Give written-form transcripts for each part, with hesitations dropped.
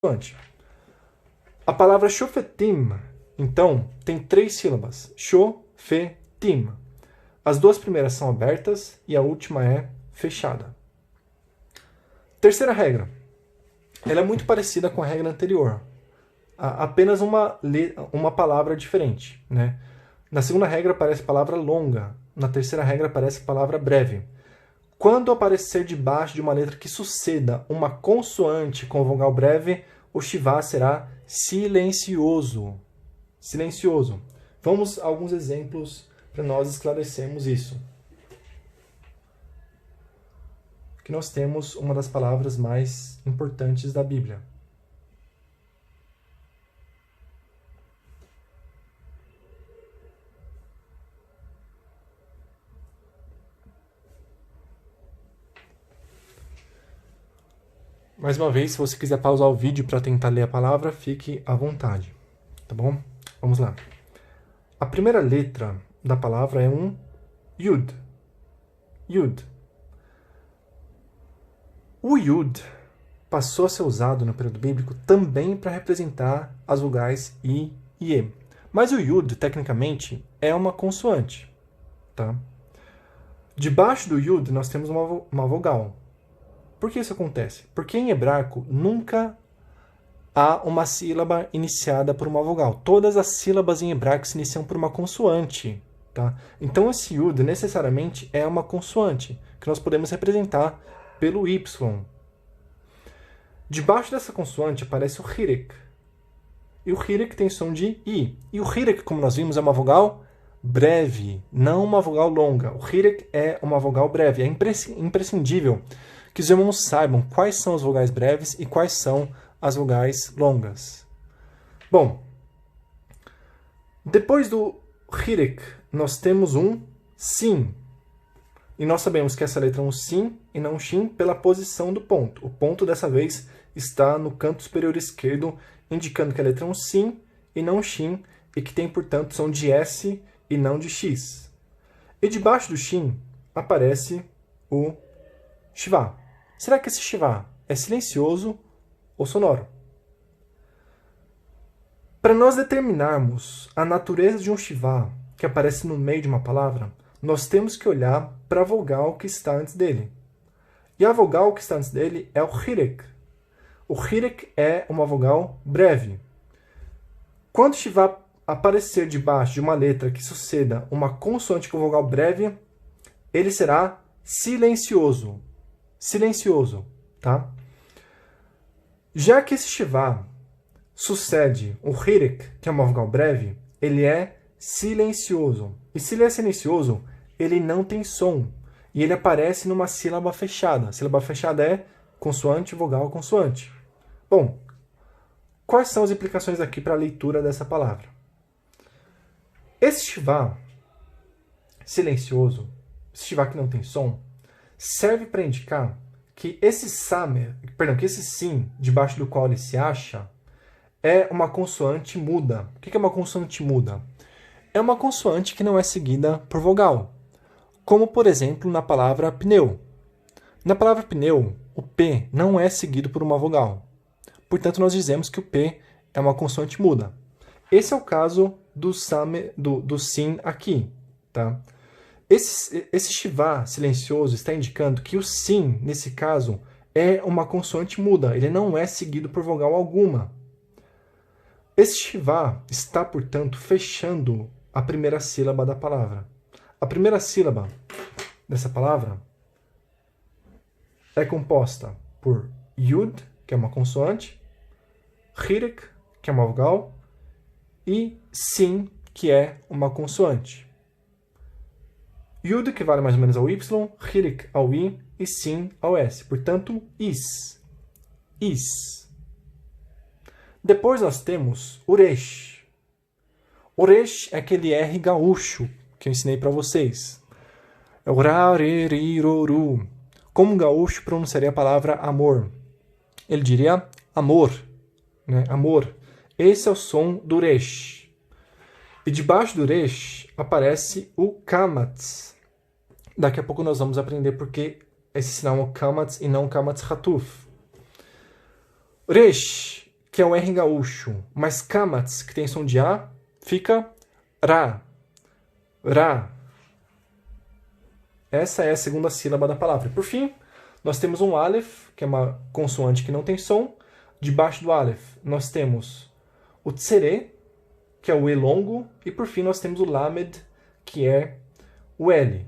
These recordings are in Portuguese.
consoante. A palavra shofetim, então, tem 3 sílabas. Shofetim. As 2 primeiras são abertas e a última é fechada. Terceira regra. Ela é muito parecida com a regra anterior. Apenas uma palavra diferente, né? Na segunda regra aparece a palavra longa. Na terceira regra aparece a palavra breve. Quando aparecer debaixo de uma letra que suceda uma consoante com vogal breve, o Shivá será silencioso. Silencioso. Vamos a alguns exemplos para nós esclarecermos isso. Aqui nós temos uma das palavras mais importantes da Bíblia. Mais uma vez, se você quiser pausar o vídeo para tentar ler a palavra, fique à vontade, tá bom? Vamos lá. A primeira letra da palavra é um Yud. Yud. O Yud passou a ser usado no período bíblico também para representar as vogais I e E. Mas o Yud, tecnicamente, é uma consoante, tá? Debaixo do Yud, nós temos uma vogal. Por que isso acontece? Porque em hebraico nunca há uma sílaba iniciada por uma vogal. Todas as sílabas em hebraico se iniciam por uma consoante. Tá? Então esse Yud necessariamente é uma consoante, que nós podemos representar pelo Y. Debaixo dessa consoante aparece o Hirek. E o Hirek tem som de I. E o Hirek, como nós vimos, é uma vogal breve, não uma vogal longa. O Hirek é uma vogal breve. É imprescindível que os irmãos saibam quais são as vogais breves e quais são as vogais longas. Bom, depois do Hirek, nós temos um Sim. E nós sabemos que essa letra é um Sim e não um Shin pela posição do ponto. O ponto, dessa vez, está no canto superior esquerdo, indicando que a letra é um Sim e não um Shin, e que tem, portanto, som de S e não de X. E debaixo do Shin aparece o Shivá. Será que esse Shivá é silencioso ou sonoro? Para nós determinarmos a natureza de um Shivá que aparece no meio de uma palavra, nós temos que olhar para a vogal que está antes dele. E a vogal que está antes dele é o Hirek. O Hirek é uma vogal breve. Quando o Shivá aparecer debaixo de uma letra que suceda uma consoante com vogal breve, ele será silencioso. Silencioso, tá? Já que esse Shivá sucede o Hirek, que é uma vogal breve, ele é silencioso. E se ele é silencioso, ele não tem som. E ele aparece numa sílaba fechada. A sílaba fechada é consoante, vogal, consoante. Bom, quais são as implicações aqui para a leitura dessa palavra? Esse Shivá silencioso, esse Shivá que não tem som, serve para indicar que esse sim, debaixo do qual ele se acha, é uma consoante muda. O que é uma consoante muda? É uma consoante que não é seguida por vogal, como, por exemplo, na palavra pneu. Na palavra pneu, o P não é seguido por uma vogal. Portanto, nós dizemos que o P é uma consoante muda. Esse é o caso do sim aqui, tá? Esse Shivá silencioso está indicando que o sim, nesse caso, é uma consoante muda. Ele não é seguido por vogal alguma. Esse Shivá está, portanto, fechando a primeira sílaba da palavra. A primeira sílaba dessa palavra é composta por Yud, que é uma consoante, Hirek, que é uma vogal, e Sim, que é uma consoante. Yud equivale mais ou menos ao Y, Hirek ao I e Sim ao S. Portanto, Is. Is. Depois nós temos o Resh. O Resh é aquele R gaúcho que eu ensinei para vocês. É o Ra, Re, Ri, Ro, Ru. Como um gaúcho pronunciaria a palavra amor? Ele diria amor. Né? Amor. Esse é o som do Resh. E debaixo do Resh aparece o Kamatz. Daqui a pouco nós vamos aprender porque esse sinal é o Kamatz e não o Kamatz Hatuf. Resh que é o R gaúcho, mais kamatz, que tem som de A, fica ra. Ra. Essa é a segunda sílaba da palavra. Por fim, nós temos um aleph, que é uma consoante que não tem som. Debaixo do aleph, nós temos o tsere, que é o E longo. E por fim, nós temos o lamed, que é o L.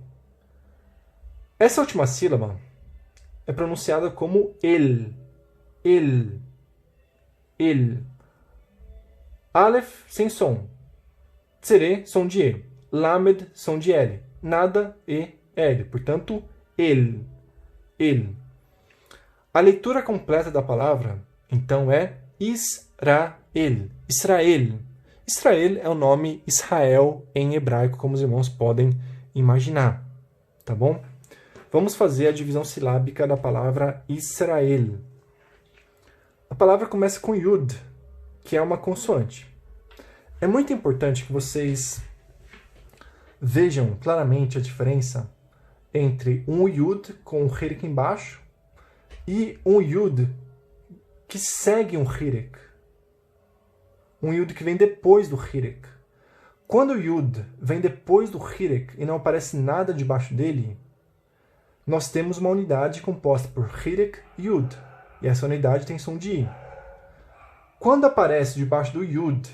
Essa última sílaba é pronunciada como el. El. El. Aleph, sem som. Tsere, som de E. Lamed, som de L. Nada, E, L. Portanto, el. El. A leitura completa da palavra, então, é Israel. Israel. Israel é o nome Israel em hebraico, como os irmãos podem imaginar. Tá bom? Vamos fazer a divisão silábica da palavra Israel. A palavra começa com Yud, que é uma consoante. É muito importante que vocês vejam claramente a diferença entre um Yud com um Hirek embaixo e um Yud que segue um Hirek. Um Yud que vem depois do Hirek. Quando o Yud vem depois do Hirek e não aparece nada debaixo dele, nós temos uma unidade composta por Hirek e Yud. E essa unidade tem som de I. Quando aparece debaixo do Yud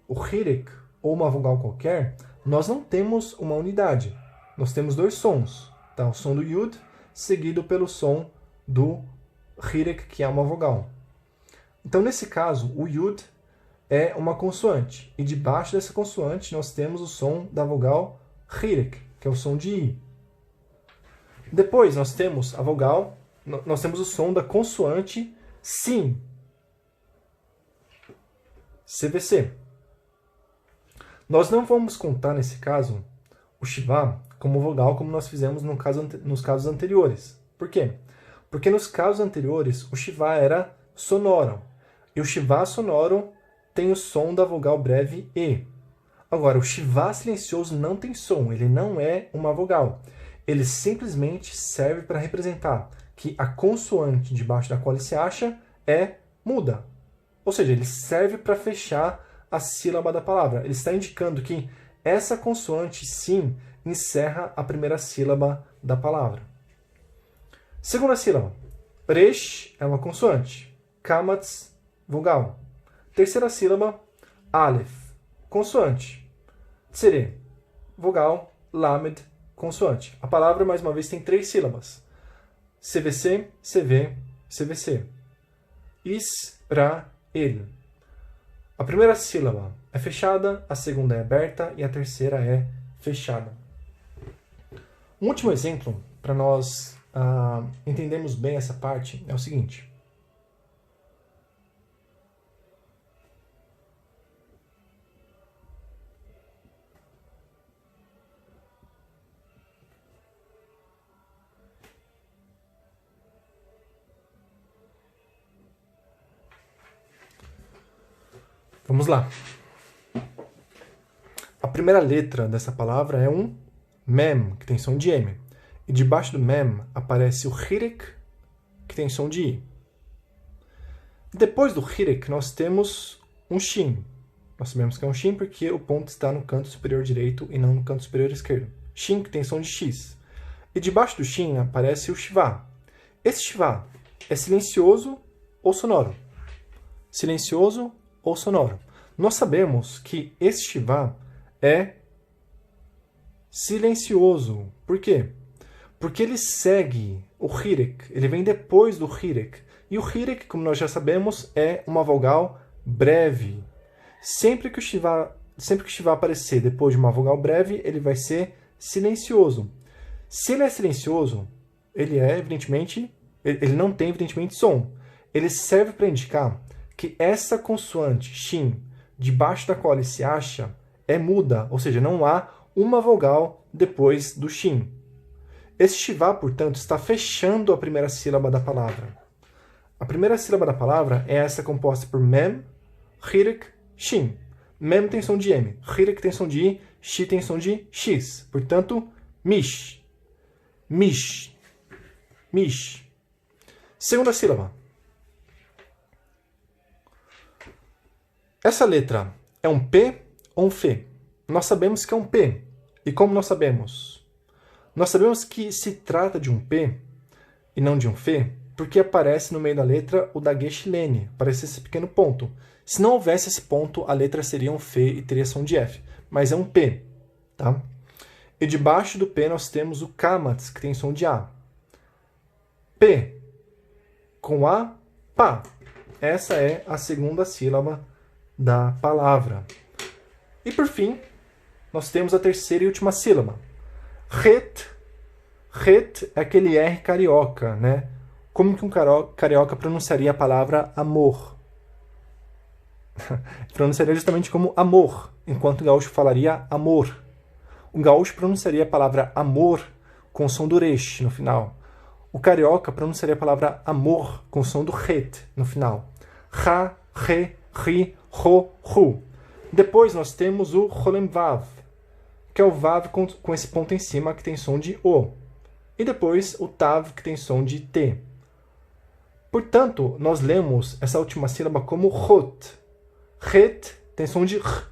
o Hirek ou uma vogal qualquer, nós não temos uma unidade. Nós temos dois sons. Tá? O som do Yud seguido pelo som do Hirek, que é uma vogal. Então, nesse caso, o Yud é uma consoante. E debaixo dessa consoante nós temos o som da vogal Hirek, que é o som de I. Depois nós temos a vogal, nós temos o som da consoante Sim. CVC. Nós não vamos contar, nesse caso, o Shivá como vogal, como nós fizemos nos casos anteriores. Por quê? Porque nos casos anteriores, o Shivá era sonoro. E o Shivá sonoro tem o som da vogal breve E. Agora, o Shivá silencioso não tem som, ele não é uma vogal. Ele simplesmente serve para representar que a consoante debaixo da qual ele se acha é muda. Ou seja, ele serve para fechar a sílaba da palavra. Ele está indicando que essa consoante, sim, encerra a primeira sílaba da palavra. Segunda sílaba. Resh é uma consoante. Kamatz, vogal. Terceira sílaba. Aleph, consoante. Tsere, vogal. Lamed, consoante. A palavra, mais uma vez, tem 3 sílabas. CVC, CV, CVC. Israel. A primeira sílaba é fechada, a segunda é aberta e a terceira é fechada. Um último exemplo, para nós entendermos bem essa parte, é o seguinte. Vamos lá. A primeira letra dessa palavra é um mem, que tem som de M. E debaixo do mem aparece o Hirek, que tem som de I. Depois do Hirek nós temos um Shin. Nós sabemos que é um Shin porque o ponto está no canto superior direito e não no canto superior esquerdo. Shin, que tem som de X. E debaixo do Shin aparece o Shivá. Esse Shivá é silencioso ou sonoro? Silencioso ou sonoro. Nós sabemos que esse Shivá é silencioso. Por quê? Porque ele segue o Hirek, ele vem depois do Hirek. E o Hirek, como nós já sabemos, é uma vogal breve. Sempre que o Shivá aparecer depois de uma vogal breve, ele vai ser silencioso. Se ele é silencioso, ele não tem evidentemente som. Ele serve para indicar que essa consoante, Shin, debaixo da qual ele se acha, é muda, ou seja, não há uma vogal depois do Shin. Esse Shivá, portanto, está fechando a primeira sílaba da palavra. A primeira sílaba da palavra é essa composta por Mem, Hirek, Shin. Mem tem som de M, Hirek tem som de I, Shi tem som de X. Portanto, Mish. Mish. Mish. Segunda sílaba. Essa letra é um P ou um F? Nós sabemos que é um P. E como nós sabemos? Nós sabemos que se trata de um P e não de um F, porque aparece no meio da letra o dagesh lene, aparece esse pequeno ponto. Se não houvesse esse ponto, a letra seria um F e teria som de F. Mas é um P, tá? E debaixo do P nós temos o kamatz, que tem som de A. P com A, pá. Essa é a segunda sílaba da palavra. E por fim, nós temos a terceira e última sílaba. Het. Het é aquele R carioca, né? Como que um carioca pronunciaria a palavra amor? Pronunciaria justamente como amor, enquanto o gaúcho falaria amor. O gaúcho pronunciaria a palavra amor com o som do resh no final. O carioca pronunciaria a palavra amor com o som do het no final. Ra, re, ri, ro, ru. Depois nós temos o rolem vav, que é o vav com esse ponto em cima que tem som de O. E depois o tav, que tem som de T. Portanto, nós lemos essa última sílaba como rot. Het tem som de R.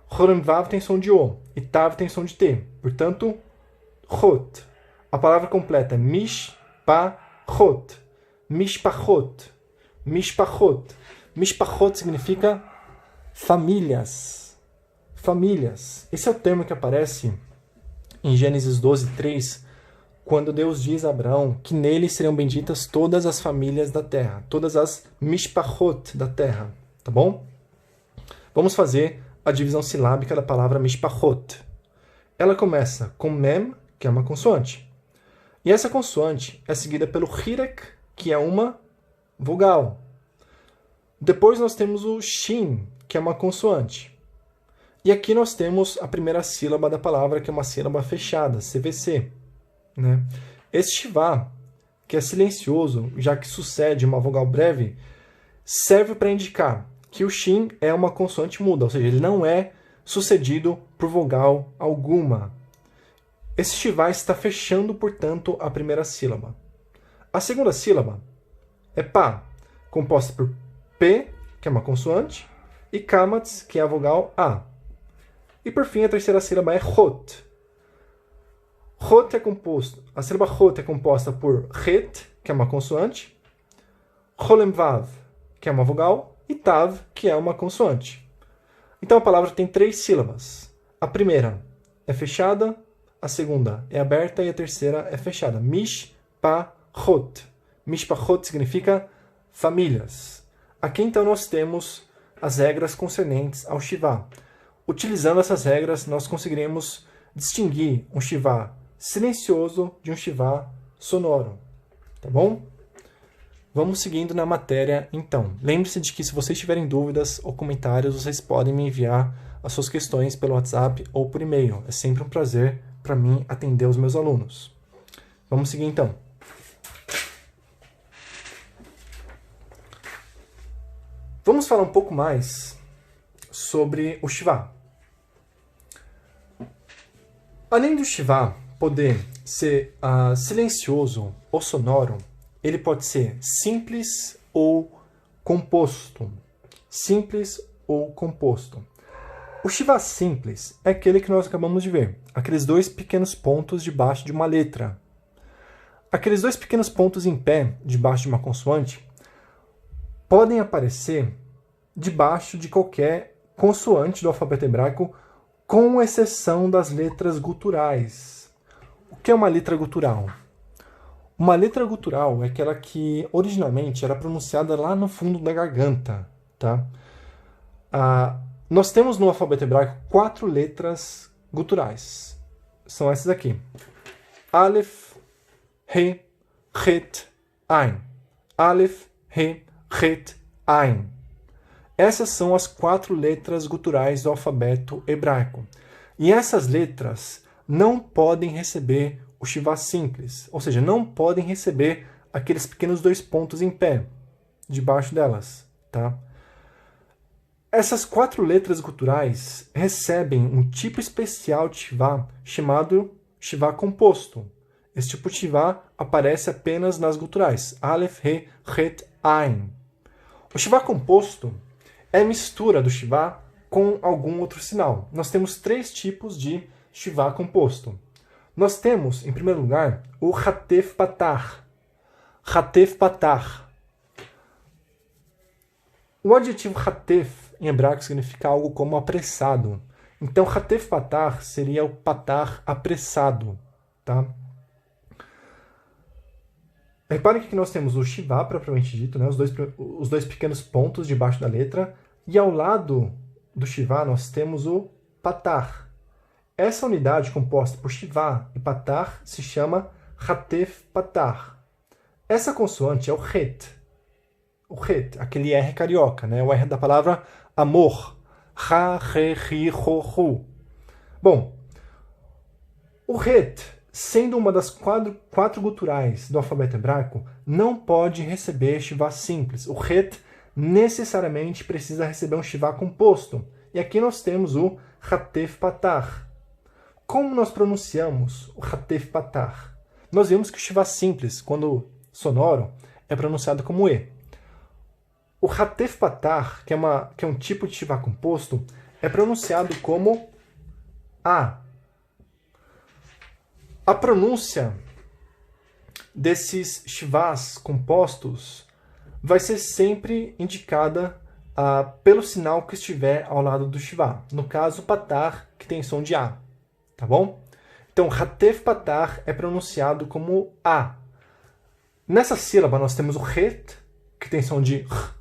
Rolem vav tem som de O. E tav tem som de T. Portanto, rot. A palavra completa é mishpachot. Mishpachot. Mishpachot. Mishpachot significa famílias. Famílias. Esse é o termo que aparece em Gênesis 12, 3, quando Deus diz a Abraão que nele seriam benditas todas as famílias da terra, todas as mishpachot da terra, tá bom? Vamos fazer a divisão silábica da palavra mishpachot. Ela começa com mem, que é uma consoante. E essa consoante é seguida pelo hirek, que é uma vogal. Depois nós temos o shin, que é uma consoante. E aqui nós temos a primeira sílaba da palavra, que é uma sílaba fechada, CVC. Né? Esse shivá, que é silencioso, já que sucede uma vogal breve, serve para indicar que o shin é uma consoante muda, ou seja, ele não é sucedido por vogal alguma. Esse shivá está fechando, portanto, a primeira sílaba. A segunda sílaba é pá, composta por P, que é uma consoante, e kamatz, que é a vogal A. E por fim, a terceira sílaba é rot. Rot é composto, a sílaba rot é composta por het, que é uma consoante, rolem vav, que é uma vogal, e tav, que é uma consoante. Então a palavra tem 3 sílabas. A primeira é fechada, a segunda é aberta e a terceira é fechada. Mishpachot. Mishpachot significa famílias. Aqui então nós temos as regras concernentes ao shivá. Utilizando essas regras, nós conseguiremos distinguir um shivá silencioso de um shivá sonoro. Tá bom? Vamos seguindo na matéria então. Lembre-se de que se vocês tiverem dúvidas ou comentários, vocês podem me enviar as suas questões pelo WhatsApp ou por e-mail. É sempre um prazer para mim atender os meus alunos. Vamos seguir então. Vamos falar um pouco mais sobre o shivá. Além do shivá poder ser silencioso ou sonoro, ele pode ser simples ou composto. Simples ou composto. O shivá simples é aquele que nós acabamos de ver. Aqueles 2 pequenos pontos debaixo de uma letra. Aqueles 2 pequenos pontos em pé, debaixo de uma consoante, podem aparecer debaixo de qualquer consoante do alfabeto hebraico, com exceção das letras guturais. O que é uma letra gutural? Uma letra gutural é aquela que originalmente era pronunciada lá no fundo da garganta. Tá? Nós temos no alfabeto hebraico 4 letras guturais. São essas aqui. Aleph, He, Het, Ain. Aleph, He, Het, Ain. Essas são as 4 letras guturais do alfabeto hebraico. E essas letras não podem receber o shivá simples, ou seja, não podem receber aqueles pequenos 2 pontos em pé, debaixo delas. Tá? Essas 4 letras guturais recebem um tipo especial de shivá chamado shivá composto. Esse tipo de shivá aparece apenas nas guturais. Aleph, He, Het, Ain. O shivá composto é mistura do shivá com algum outro sinal. Nós temos 3 tipos de shivá composto. Nós temos, em primeiro lugar, o hatef patah. Hatef patah. O adjetivo hatef, em hebraico, significa algo como apressado. Então, hatef patah seria o patah apressado. Tá? Reparem que nós temos o shivá, propriamente dito, né? os dois pequenos pontos debaixo da letra, e ao lado do shivá nós temos o patah. Essa unidade composta por shivá e patah se chama hatef patah. Essa consoante é o het. O het, aquele R carioca, né? O R da palavra amor. Ha, re, ri, ro, ru. Bom, o het, sendo uma das quatro guturais do alfabeto hebraico, não pode receber shivá simples. O het necessariamente precisa receber um shivá composto. E aqui nós temos o hatef patah. Como nós pronunciamos o hatef patah? Nós vimos que o shivá simples, quando sonoro, é pronunciado como E. O hatef patah, que é um tipo de shivá composto, é pronunciado como A. A pronúncia desses shivás compostos vai ser sempre indicada pelo sinal que estiver ao lado do shivá. No caso, patah, que tem som de A. Tá bom? Então, hatef patah é pronunciado como A. Nessa sílaba nós temos o het, que tem som de R.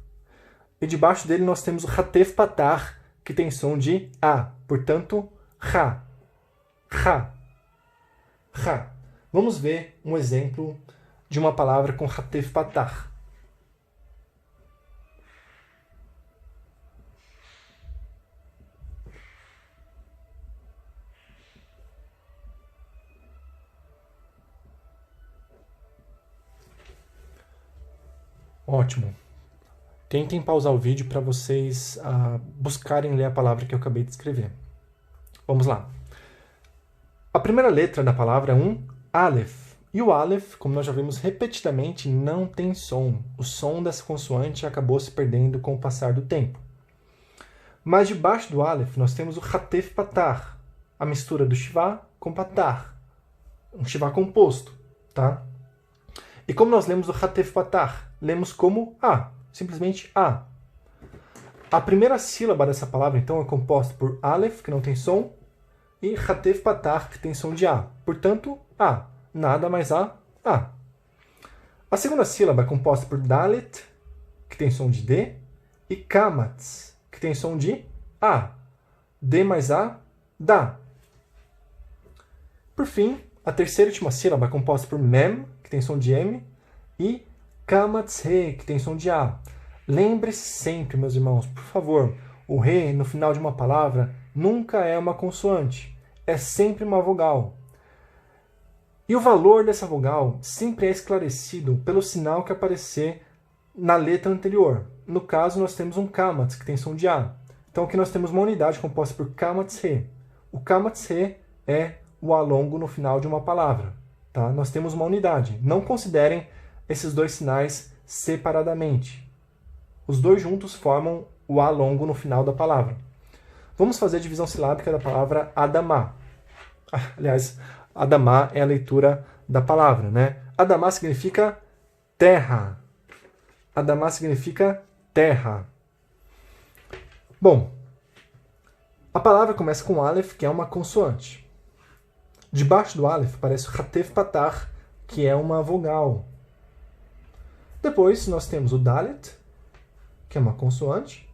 E debaixo dele nós temos o hatef patah, que tem som de A. Portanto, Ra. Ra. Ra. Vamos ver um exemplo de uma palavra com hatef patah. Ótimo. Tentem pausar o vídeo para vocês buscarem ler a palavra que eu acabei de escrever. Vamos lá. A primeira letra da palavra é um Aleph. E o Aleph, como nós já vimos repetidamente, não tem som. O som dessa consoante acabou se perdendo com o passar do tempo. Mas debaixo do Aleph nós temos o hatef patah, a mistura do shivá com patah. Um shivá composto. Tá? E como nós lemos o hatef patah? Lemos como A, simplesmente A. A primeira sílaba dessa palavra, então, é composta por Aleph, que não tem som, e hatef patah, que tem som de A. Portanto, A. Nada mais A. A segunda sílaba é composta por Dalet, que tem som de D, e Kamatz, que tem som de A. D mais A, dá. Por fim, a terceira e última sílaba é composta por Mem, que tem som de M, e Kamatz He, que tem som de A. Lembre-se sempre, meus irmãos, por favor, o He no final de uma palavra nunca é uma consoante, é sempre uma vogal. E o valor dessa vogal sempre é esclarecido pelo sinal que aparecer na letra anterior. No caso, nós temos um Kamatz, que tem som de A. Então aqui nós temos uma unidade composta por Kamatz He. O Kamatz He é o A longo no final de uma palavra. Tá? Nós temos uma unidade. Não considerem esses dois sinais separadamente. Os dois juntos formam o A longo no final da palavra. Vamos fazer a divisão silábica da palavra Adamá. Aliás, Adamá é a leitura da palavra, né? Adamá significa terra. Adamá significa terra. Bom, a palavra começa com Aleph, que é uma consoante. Debaixo do Aleph aparece o hatef patah, que é uma vogal. Depois nós temos o Dalet, que é uma consoante,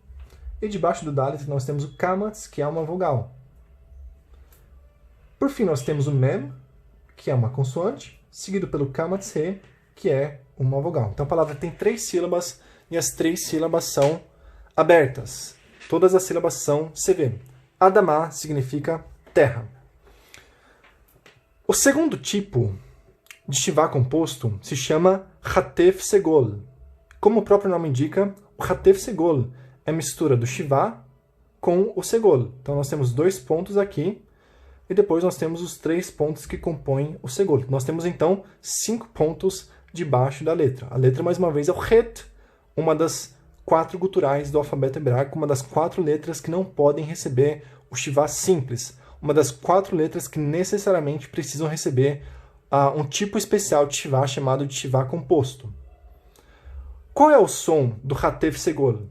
e debaixo do Dalet nós temos o Kamatz, que é uma vogal. Por fim nós temos o Mem, que é uma consoante, seguido pelo Kamatz He, que é uma vogal. Então a palavra tem 3 sílabas e as 3 sílabas são abertas. Todas as sílabas são CV. Adamá significa terra. O segundo tipo de shivá composto se chama hatef segol. Como o próprio nome indica, o hatef segol é a mistura do shivá com o segol. Então nós temos 2 pontos aqui e depois nós temos os 3 pontos que compõem o segol. Nós temos então 5 pontos debaixo da letra. A letra, mais uma vez, é o het, uma das 4 guturais do alfabeto hebraico, uma das 4 letras que não podem receber o Shivá simples, uma das 4 letras que necessariamente precisam receber um tipo especial de Shivá chamado de Shivá composto. Qual é o som do Hatef Segol?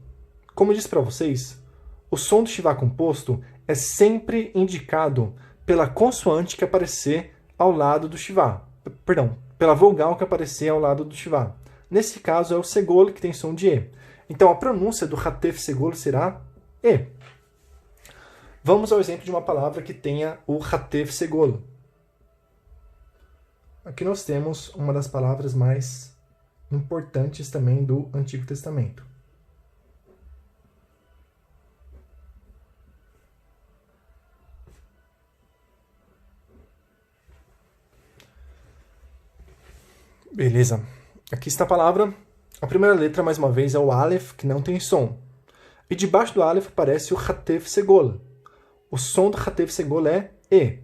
Como eu disse para vocês, o som do Shivá composto é sempre indicado pela consoante que aparecer ao lado do Shivá. Perdão, pela vogal que aparecer ao lado do Shivá. Nesse caso é o Segol, que tem som de E. Então a pronúncia do Hatef Segol será E. Vamos ao exemplo de uma palavra que tenha o Hatef Segol. Aqui nós temos uma das palavras mais importantes também do Antigo Testamento. Beleza. Aqui está a palavra. A primeira letra, mais uma vez, é o Aleph, que não tem som. E debaixo do Aleph aparece o Hatef Segol. O som do Hatef Segol é E.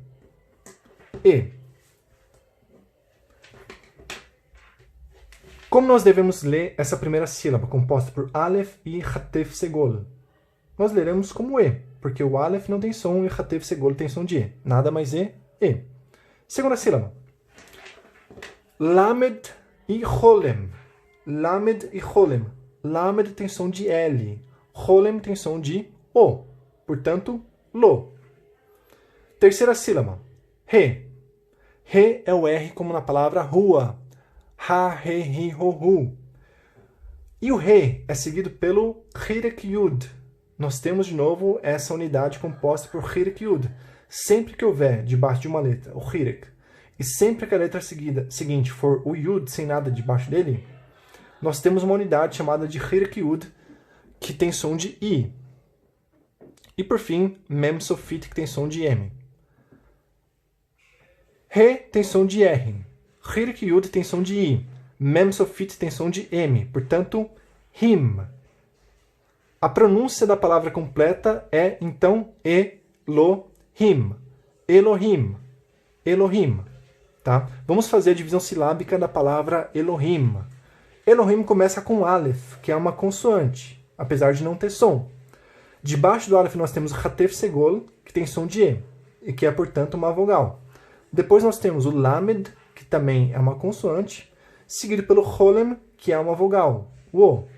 E. Como nós devemos ler essa primeira sílaba, composta por Aleph e Hatef Segol? Nós leremos como E, porque o Aleph não tem som e o Hatef Segol tem som de E. Nada mais E. Segunda sílaba. Lamed e Holem. Lamed e Holem. Lamed tem som de L. Holem tem som de O. Portanto, Lo. Terceira sílaba. Re. Re é o R como na palavra rua. Ha, he, hi, ho, hu. E o Re é seguido pelo Hirek Yud. Nós temos de novo essa unidade composta por Hirek Yud. Sempre que houver debaixo de uma letra o Hirek, e sempre que a letra seguinte for o Yud sem nada debaixo dele, nós temos uma unidade chamada de Hirek Yud, que tem som de I. E por fim, Mem Sofit, que tem som de M. Re tem som de R. Hirek Yud tem som de I. Mem Sofit tem som de M. Portanto, Him. A pronúncia da palavra completa é, então, Elohim. Elohim. Elohim. Tá? Vamos fazer a divisão silábica da palavra Elohim. Elohim começa com Aleph, que é uma consoante, apesar de não ter som. Debaixo do Aleph nós temos Hatef Segol, que tem som de E, e que é, portanto, uma vogal. Depois nós temos o Lamed, que também é uma consoante, seguido pelo Holem, que é uma vogal, o O.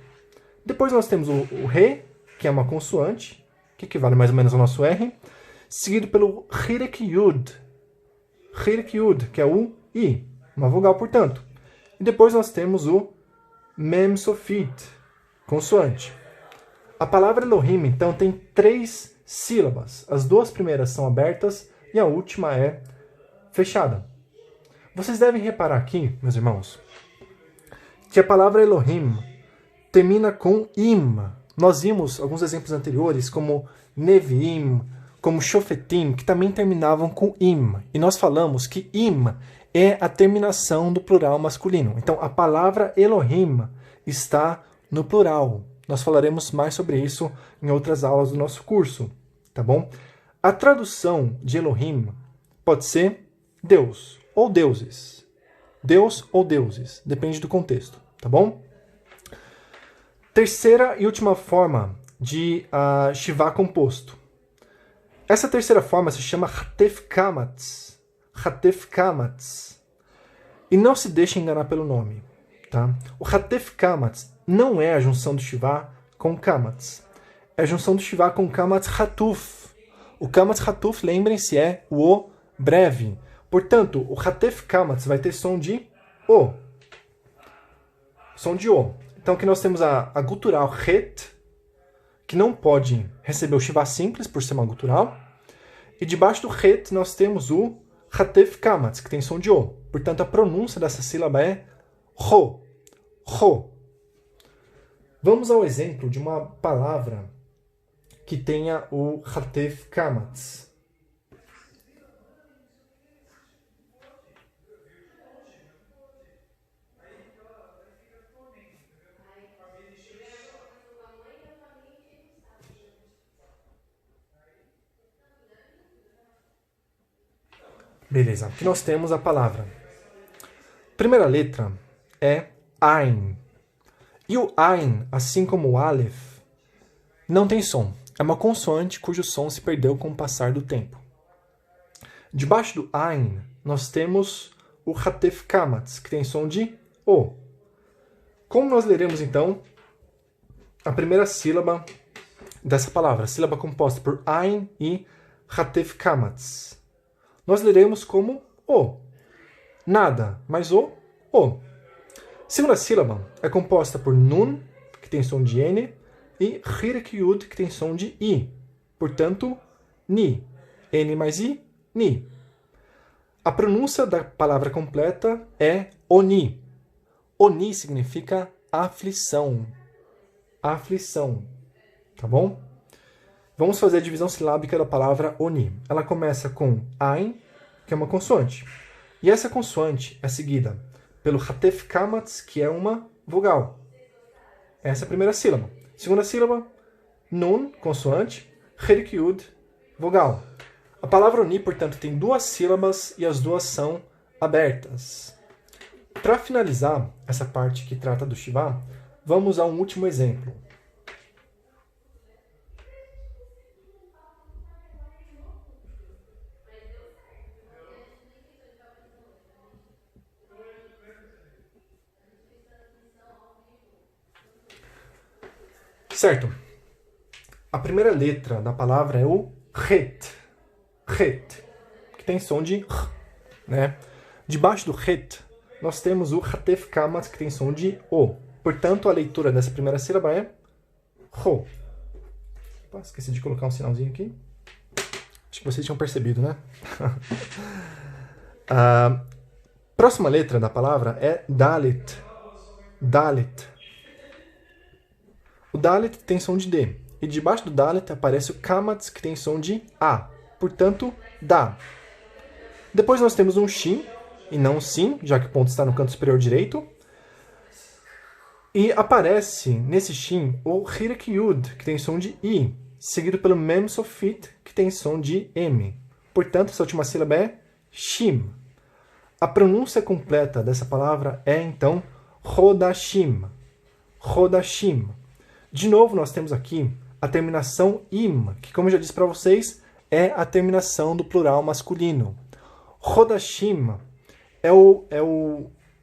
Depois nós temos o Re, que é uma consoante, que equivale mais ou menos ao nosso R, seguido pelo Hirek Yud. Hirek Yud, que é o I, uma vogal, portanto. E depois nós temos o Mem Sofit, consoante. A palavra Elohim, então, tem 3 sílabas. As 2 primeiras são abertas e a última é fechada. Vocês devem reparar aqui, meus irmãos, que a palavra Elohim termina com im. Nós vimos alguns exemplos anteriores, como Neviim, como Shofetim, que também terminavam com im. E nós falamos que im é a terminação do plural masculino. Então, a palavra Elohim está no plural. Nós falaremos mais sobre isso em outras aulas do nosso curso, tá bom? A tradução de Elohim pode ser Deus ou deuses. Deus ou deuses, depende do contexto, tá bom? Terceira e última forma de Shivá composto. Essa terceira forma se chama Hatef Kamatz. Hatef Kamatz. E não se deixe enganar pelo nome, tá? O Hatef Kamatz não é a junção do Shivá com Kamatz. É a junção do Shivá com Kamatz Hatuf. O Kamatz Hatuf, lembrem-se, é o O breve. Portanto, o Hatef Kamatz vai ter som de O. Som de O. Então aqui nós temos a gutural Het, que não pode receber o Shivá simples por ser uma gutural. E debaixo do Het nós temos o Hatef Kamatz, que tem som de O. Portanto, a pronúncia dessa sílaba é Ro. Ro. Vamos ao exemplo de uma palavra que tenha o Hatef Kamatz. Beleza, aqui nós temos a palavra. Primeira letra é Ain. E o Ain, assim como o Aleph, não tem som. É uma consoante cujo som se perdeu com o passar do tempo. Debaixo do Ain, nós temos o Hatef Kamatz, que tem som de O. Como nós leremos, então, a primeira sílaba dessa palavra, a sílaba composta por Ain e Hatef Kamatz? Nós leremos como O. Nada, mas O. Segunda sílaba é composta por Nun, que tem som de N, e Hirek Yud, que tem som de I. Portanto, Ni. N mais I, Ni. A pronúncia da palavra completa é Oni. Oni significa aflição. Aflição. Tá bom? Vamos fazer a divisão silábica da palavra Oni. Ela começa com Ain, que é uma consoante. E essa consoante é seguida pelo Hatef Kamatz, que é uma vogal. Essa é a primeira sílaba. Segunda sílaba, Nun, consoante, Hirek Yud, vogal. A palavra Oni, portanto, tem duas sílabas e as duas são abertas. Para finalizar essa parte que trata do Shivá, vamos a um último exemplo. Certo. A primeira letra da palavra é o Het. Het, que tem som de R, né? Debaixo do Het, nós temos o Hatef Kamatz, que tem som de O. Portanto, a leitura dessa primeira sílaba é Ro. Opa, esqueci de colocar um sinalzinho aqui. Acho que vocês tinham percebido, né? A próxima letra da palavra é Dalet. Dalet. O Dalet tem som de D. E debaixo do Dalet aparece o Kamatz, que tem som de A. Portanto, Da. Depois nós temos um Shin, e não um Sin, já que o ponto está no canto superior direito. E aparece nesse Shin o Hirek Yud, que tem som de I, seguido pelo Mem Sofit, que tem som de M. Portanto, essa última sílaba é Shim. A pronúncia completa dessa palavra é, então, Rodashim. Rodashim. De novo, nós temos aqui a terminação im, que, como eu já disse para vocês, é a terminação do plural masculino. Rodashim é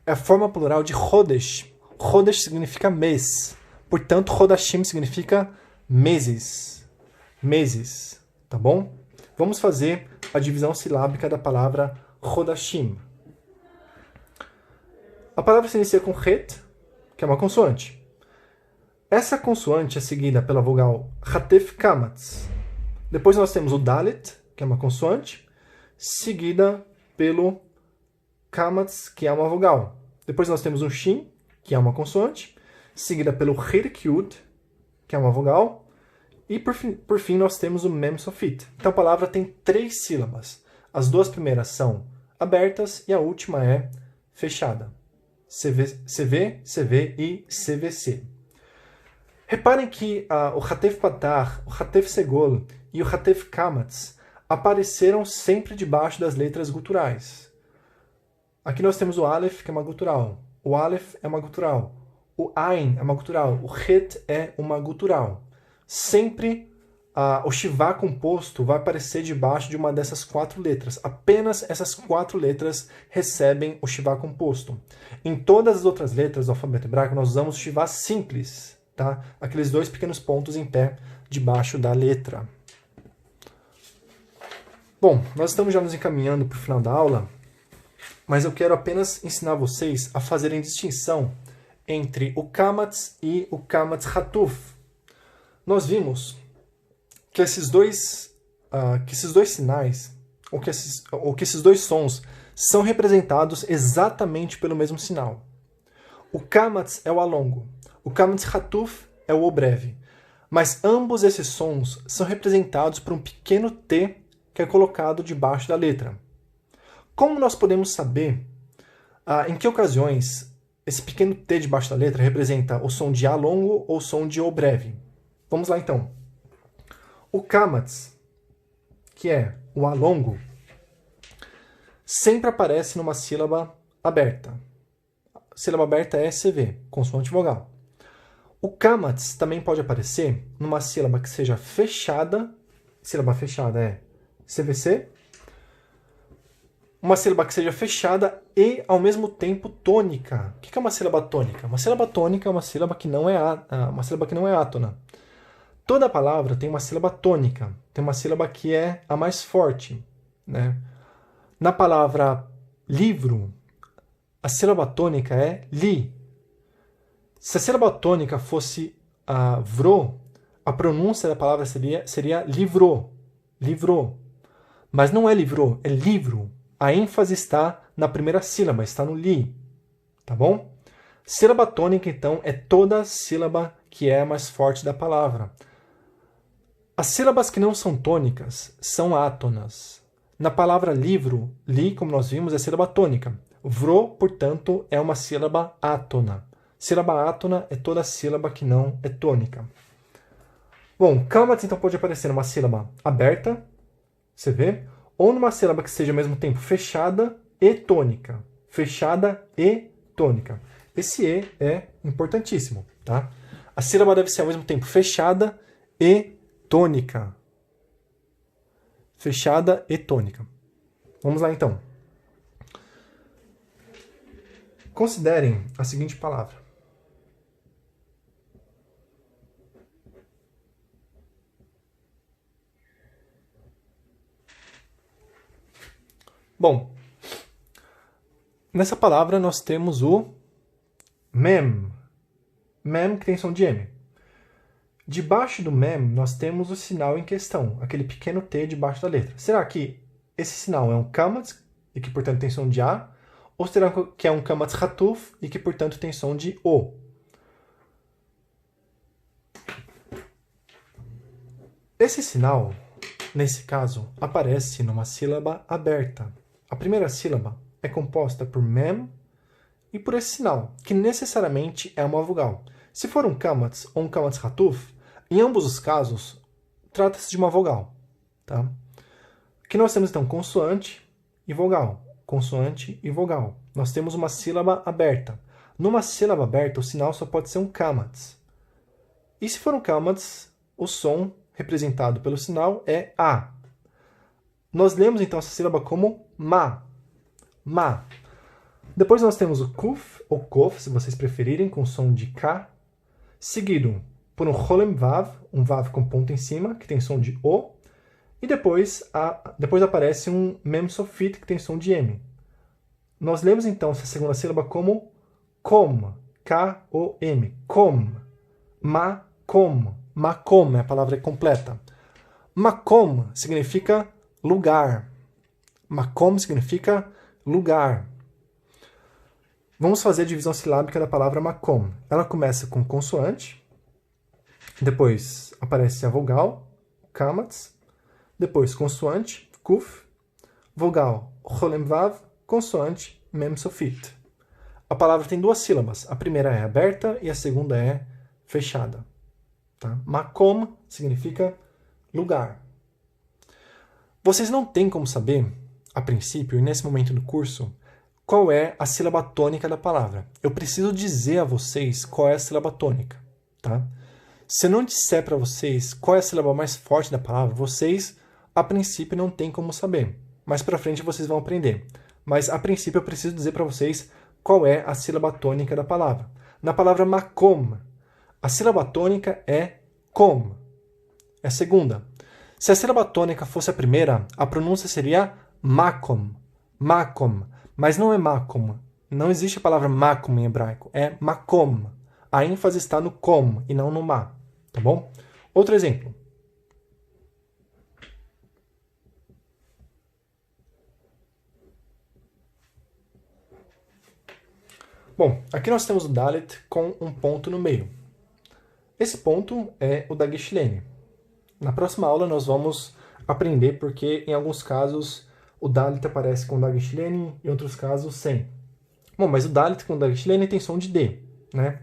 a forma plural de Rodesh. Rodesh significa mês. Portanto, Rodashim significa meses. Meses. Tá bom? Vamos fazer a divisão silábica da palavra Rodashim. A palavra se inicia com Het, que é uma consoante. Essa consoante é seguida pela vogal Hatef Kamatz. Depois nós temos o Dalet, que é uma consoante, seguida pelo Kamatz, que é uma vogal. Depois nós temos um Shin, que é uma consoante, seguida pelo Hirek Yud, que é uma vogal, e por fim nós temos o Mem Sofit. Então a palavra tem 3 sílabas. As duas primeiras são abertas e a última é fechada. CV, CV e CVC. Reparem que o Hatef Patar, o Hatef Segol e o Hatef Kamatz apareceram sempre debaixo das letras guturais. Aqui nós temos o Aleph, que é uma gutural. O Aleph é uma gutural. O Ain é uma gutural. O Het é uma gutural. Sempre o Shivá composto vai aparecer debaixo de uma dessas 4 letras. Apenas essas 4 letras recebem o Shivá composto. Em todas as outras letras do alfabeto hebraico, nós usamos o Shivá simples. Tá? Aqueles 2 pequenos pontos em pé debaixo da letra. Bom, nós estamos já nos encaminhando para o final da aula, mas eu quero apenas ensinar vocês a fazerem distinção entre o Kamatz e o Kamatz Hatuf. Nós vimos que esses dois sinais, ou que esses 2 sons, são representados exatamente pelo mesmo sinal. O Kamatz é o alongo. O Kamatz Hatuf é o breve. Mas ambos esses sons são representados por um pequeno T que é colocado debaixo da letra. Como nós podemos saber em que ocasiões esse pequeno T debaixo da letra representa o som de A longo ou o som de O breve? Vamos lá então. O Kamatz, que é o A longo, sempre aparece numa sílaba aberta. A sílaba aberta é CV, consoante vogal. O kamatz também pode aparecer numa sílaba que seja fechada. Sílaba fechada é CVC. Uma sílaba que seja fechada e, ao mesmo tempo, tônica. O que é uma sílaba tônica? Uma sílaba tônica é uma sílaba que não é átona. Toda palavra tem uma sílaba tônica. Tem uma sílaba que é a mais forte, né? Na palavra livro, a sílaba tônica é li. Se a sílaba tônica fosse vro, a pronúncia da palavra seria livrou. Livrou. Mas não é livrou, é livro. A ênfase está na primeira sílaba, está no li. Tá bom? Sílaba tônica, então, é toda sílaba que é a mais forte da palavra. As sílabas que não são tônicas são átonas. Na palavra livro, li, como nós vimos, é sílaba tônica. Vro, portanto, é uma sílaba átona. Sílaba átona é toda sílaba que não é tônica. Bom, kamatz, então, pode aparecer numa sílaba aberta, você vê, ou numa sílaba que seja ao mesmo tempo fechada e tônica. Fechada e tônica. Esse E é importantíssimo, tá? A sílaba deve ser ao mesmo tempo fechada e tônica. Fechada e tônica. Vamos lá, então. Considerem a seguinte palavra. Bom, nessa palavra nós temos o mem. Mem que tem som de M. Debaixo do mem nós temos o sinal em questão, aquele pequeno T debaixo da letra. Será que esse sinal é um kamatz e que portanto tem som de A? Ou será que é um kamatz hatuf e que portanto tem som de O? Esse sinal, nesse caso, aparece numa sílaba aberta. A primeira sílaba é composta por mem e por esse sinal, que necessariamente é uma vogal. Se for um kamatz ou um kamatz hatuf, em ambos os casos, trata-se de uma vogal. Tá? Aqui nós temos, então, consoante e vogal. Consoante e vogal. Nós temos uma sílaba aberta. Numa sílaba aberta, o sinal só pode ser um kamatz. E se for um kamatz, o som representado pelo sinal é A. Nós lemos, então, essa sílaba como ma. Ma. Depois nós temos o kuf, ou kof, se vocês preferirem, com som de K, seguido por um cholem vav, um vav com ponto em cima, que tem som de O, e depois aparece um mem sofit, que tem som de M. Nós lemos, então, essa segunda sílaba como kom, K-O-M, kom, ma-kom. Makom, a palavra é completa. Makom significa lugar. Makom significa lugar. Vamos fazer a divisão silábica da palavra makom. Ela começa com consoante, depois aparece a vogal, kamatz, depois consoante, kuf, vogal, cholem vav, consoante, mem sofit. A palavra tem duas sílabas. A primeira é aberta e a segunda é fechada. Tá? Makom significa lugar. Vocês não têm como saber, a princípio, e nesse momento do curso, qual é a sílaba tônica da palavra. Eu preciso dizer a vocês qual é a sílaba tônica. Tá? Se eu não disser para vocês qual é a sílaba mais forte da palavra, vocês, a princípio, não têm como saber. Mais para frente vocês vão aprender. Mas, a princípio, eu preciso dizer para vocês qual é a sílaba tônica da palavra. Na palavra makom, a sílaba tônica é kom. É a segunda. Se a sílaba tônica fosse a primeira, a pronúncia seria makom. Makom. Mas não é makom. Não existe a palavra makom em hebraico. É makom. A ênfase está no kom e não no ma. Tá bom? Outro exemplo. Bom, aqui nós temos o Dalet com um ponto no meio. Esse ponto é o da Geshlene. Na próxima aula nós vamos aprender porque em alguns casos o Dalet aparece com o da Geshlene e em outros casos sem. Bom, mas o Dalet com o da Geshlene tem som de D, né?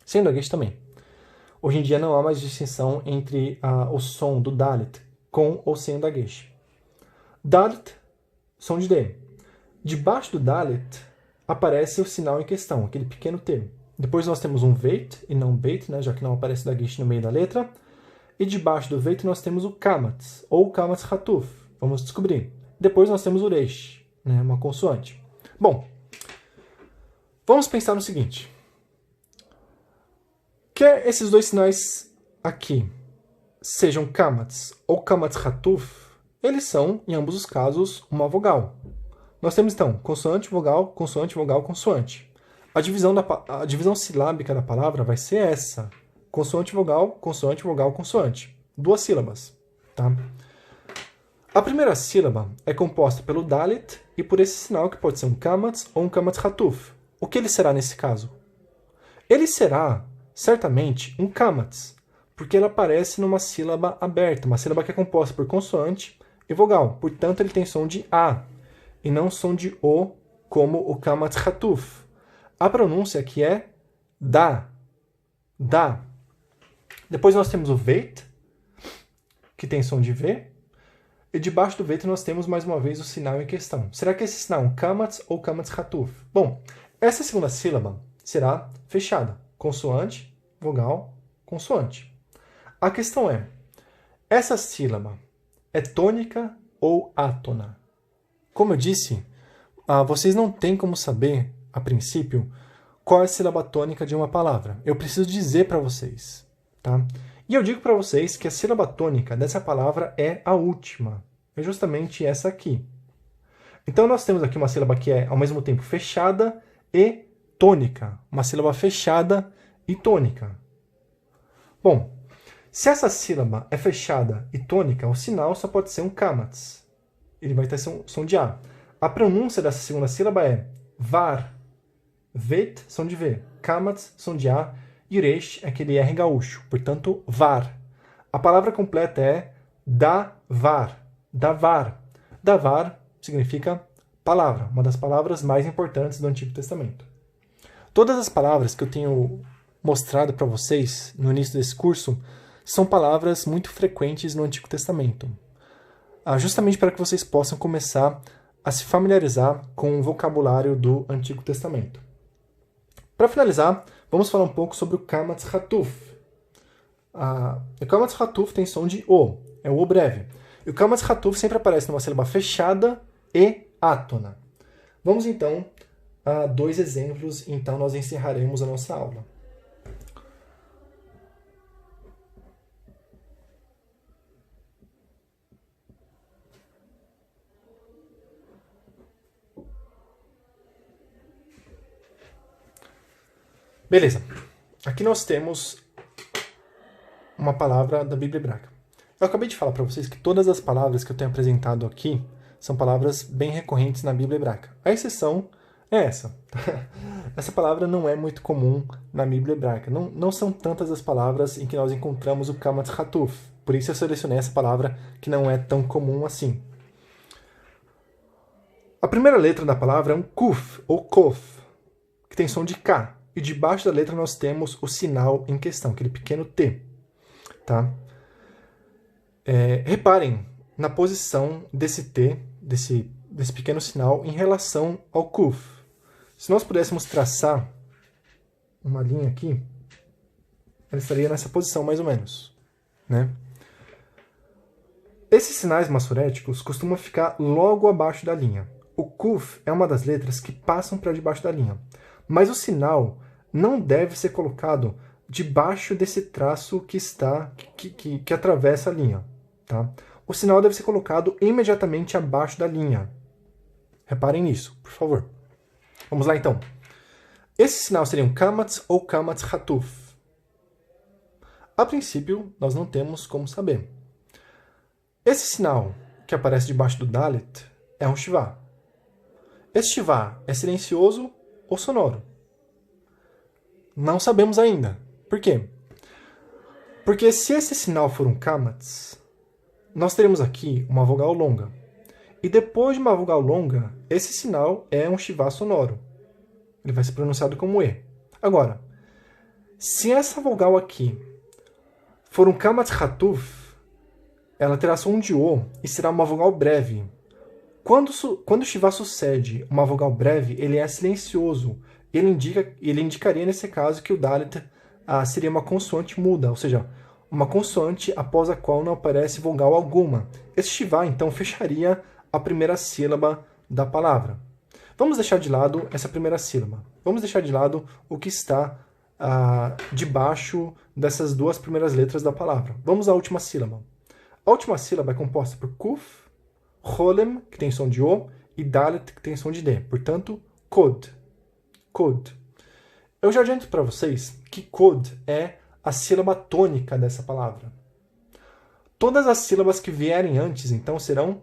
Sem o da Gesh também. Hoje em dia não há mais distinção entre o som do Dalet com ou sem o da Gesh. Dalet, som de D. Debaixo do Dalet aparece o sinal em questão, aquele pequeno T. Depois nós temos um veit e não beit, né, já que não aparece dagesh no meio da letra. E debaixo do veit nós temos o kamatz, ou kamatz hatuf. Vamos descobrir. Depois nós temos o reish, né, uma consoante. Bom, vamos pensar no seguinte. Quer esses dois sinais aqui sejam kamatz ou kamatz hatuf, eles são, em ambos os casos, uma vogal. Nós temos, então, consoante, vogal, consoante. A divisão silábica da palavra vai ser essa. Consoante, vogal, consoante. 2 sílabas. Tá? A primeira sílaba é composta pelo dalet e por esse sinal que pode ser um kamatz ou um kamatz hatuf. O que ele será nesse caso? Ele será, certamente, um kamatz, porque ele aparece numa sílaba aberta, uma sílaba que é composta por consoante e vogal. Portanto, ele tem som de A e não som de O, como o kamatz hatuf. A pronúncia aqui é da. Da. Depois nós temos o veit, que tem som de V. E debaixo do veit nós temos mais uma vez o sinal em questão. Será que esse sinal é um kamatz ou kamatz hatuf? Bom, essa segunda sílaba será fechada. Consoante, vogal, consoante. A questão é, essa sílaba é tônica ou átona? Como eu disse, vocês não têm como saber, a princípio, qual é a sílaba tônica de uma palavra. Eu preciso dizer para vocês. Tá? E eu digo para vocês que a sílaba tônica dessa palavra é a última. É justamente essa aqui. Então nós temos aqui uma sílaba que é, ao mesmo tempo, fechada e tônica. Uma sílaba fechada e tônica. Bom, se essa sílaba é fechada e tônica, o sinal só pode ser um kamatz. Ele vai ter som de A. A pronúncia dessa segunda sílaba é var. Veit, som de V. Kamatz, som de A. E reish é aquele R gaúcho. Portanto, var. A palavra completa é davar. Davar. Davar significa palavra. Uma das palavras mais importantes do Antigo Testamento. Todas as palavras que eu tenho mostrado para vocês no início desse curso são palavras muito frequentes no Antigo Testamento. Justamente para que vocês possam começar a se familiarizar com o vocabulário do Antigo Testamento. Para finalizar, vamos falar um pouco sobre o kamatz hatuf. O kamatz hatuf tem som de O, é o O breve. E o kamatz hatuf sempre aparece numa sílaba fechada e átona. Vamos então a 2 exemplos, então nós encerraremos a nossa aula. Beleza. Aqui nós temos uma palavra da Bíblia hebraica. Eu acabei de falar para vocês que todas as palavras que eu tenho apresentado aqui são palavras bem recorrentes na Bíblia hebraica. A exceção é essa. Essa palavra não é muito comum na Bíblia hebraica. Não são tantas as palavras em que nós encontramos o kamatz hatuf. Por isso eu selecionei essa palavra que não é tão comum assim. A primeira letra da palavra é um kuf, ou kof, que tem som de K. E debaixo da letra nós temos o sinal em questão, aquele pequeno T. Tá? Reparem na posição desse T, desse pequeno sinal, em relação ao kuf. Se nós pudéssemos traçar uma linha aqui, ela estaria nessa posição mais ou menos. Né? Esses sinais massoréticos costumam ficar logo abaixo da linha. O kuf é uma das letras que passam para debaixo da linha. Mas o sinal não deve ser colocado debaixo desse traço que atravessa a linha. Tá? O sinal deve ser colocado imediatamente abaixo da linha. Reparem nisso, por favor. Vamos lá, então. Esse sinal seria um kamatz ou kamatz hatuf. A princípio, nós não temos como saber. Esse sinal que aparece debaixo do dalet é um shivá. Esse shivá é silencioso ou sonoro? Não sabemos ainda. Por quê? Porque se esse sinal for um kamatz, nós teremos aqui uma vogal longa. E depois de uma vogal longa, esse sinal é um shivá sonoro. Ele vai ser pronunciado como E. Agora, se essa vogal aqui for um kamatz hatuf, ela terá som de O e será uma vogal breve. Quando o shivá sucede uma vogal breve, ele é silencioso ele indicaria nesse caso que o Dalet seria uma consoante muda, ou seja, uma consoante após a qual não aparece vogal alguma. Esse Shivá, então, fecharia a primeira sílaba da palavra. Vamos deixar de lado essa primeira sílaba. Vamos deixar de lado o que está debaixo dessas duas primeiras letras da palavra. Vamos à última sílaba. A última sílaba é composta por Kuf, Cholem, que tem som de O, e Dalet, que tem som de D. Portanto, Kod. Kod. Eu já adianto para vocês que Kod é a sílaba tônica dessa palavra. Todas as sílabas que vierem antes, então, serão